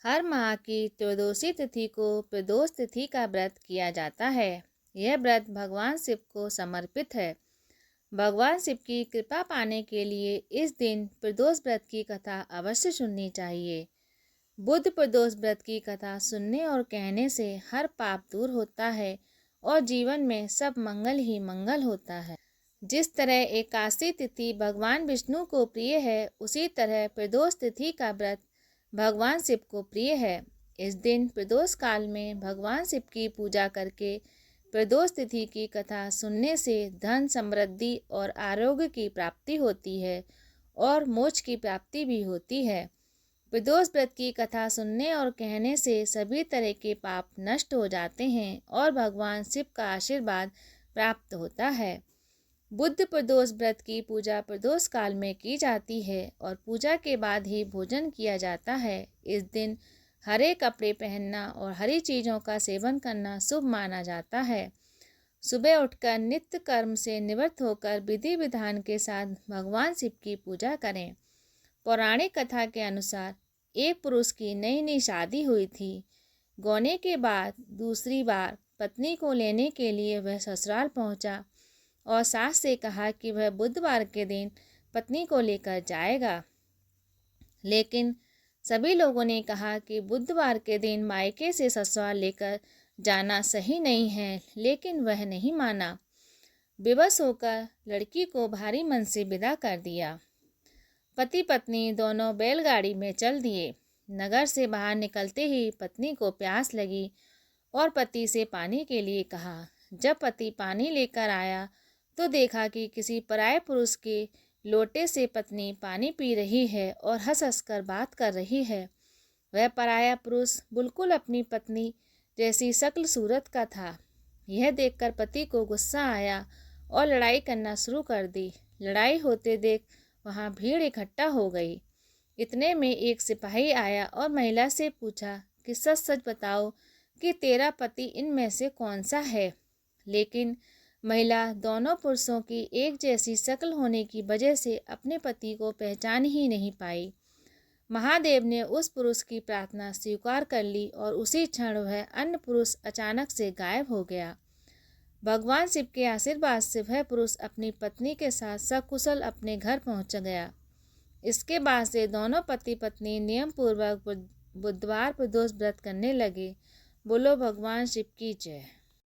हर माह की त्रयोदशी तिथि को प्रदोष तिथि का व्रत किया जाता है। यह व्रत भगवान शिव को समर्पित है। भगवान शिव की कृपा पाने के लिए इस दिन प्रदोष व्रत की कथा अवश्य सुननी चाहिए। बुध प्रदोष व्रत की कथा सुनने और कहने से हर पाप दूर होता है और जीवन में सब मंगल ही मंगल होता है। जिस तरह एकादशी तिथि भगवान विष्णु को प्रिय है, उसी तरह प्रदोष तिथि का व्रत भगवान शिव को प्रिय है। इस दिन प्रदोष काल में भगवान शिव की पूजा करके प्रदोष तिथि की कथा सुनने से धन समृद्धि और आरोग्य की प्राप्ति होती है और मोक्ष की प्राप्ति भी होती है। प्रदोष व्रत की कथा सुनने और कहने से सभी तरह के पाप नष्ट हो जाते हैं और भगवान शिव का आशीर्वाद प्राप्त होता है। बुध प्रदोष व्रत की पूजा प्रदोष काल में की जाती है और पूजा के बाद ही भोजन किया जाता है। इस दिन हरे कपड़े पहनना और हरी चीज़ों का सेवन करना शुभ माना जाता है। सुबह उठकर नित्य कर्म से निवृत्त होकर विधि विधान के साथ भगवान शिव की पूजा करें। पौराणिक कथा के अनुसार एक पुरुष की नई नई शादी हुई थी। गौने के बाद दूसरी बार पत्नी को लेने के लिए वह ससुराल पहुंचा और सास से कहा कि वह बुधवार के दिन पत्नी को लेकर जाएगा। लेकिन सभी लोगों ने कहा कि बुधवार के दिन मायके से ससुराल लेकर जाना सही नहीं है, लेकिन वह नहीं माना। विवश होकर लड़की को भारी मन से विदा कर दिया। पति पत्नी दोनों बैलगाड़ी में चल दिए। नगर से बाहर निकलते ही पत्नी को प्यास लगी और पति से पानी के लिए कहा। जब पति पानी लेकर आया तो देखा कि किसी पराये पुरुष के लोटे से पत्नी पानी पी रही है और हंस हंस कर बात कर रही है। वह पराया पुरुष बिल्कुल अपनी पत्नी जैसी शक्ल सूरत का था। यह देखकर पति को गुस्सा आया और लड़ाई करना शुरू कर दी। लड़ाई होते देख वहाँ भीड़ इकट्ठा हो गई। इतने में एक सिपाही आया और महिला से पूछा कि सच सच बताओ कि तेरा पति इनमें से कौन सा है। लेकिन महिला दोनों पुरुषों की एक जैसी शक्ल होने की वजह से अपने पति को पहचान ही नहीं पाई। महादेव ने उस पुरुष की प्रार्थना स्वीकार कर ली और उसी क्षण वह अन्य पुरुष अचानक से गायब हो गया। भगवान शिव के आशीर्वाद से वह पुरुष अपनी पत्नी के साथ सकुशल अपने घर पहुंच गया। इसके बाद से दोनों पति पत्नी नियम पूर्वक बुधवार प्रदोष व्रत करने लगे। बोलो भगवान शिव की जय।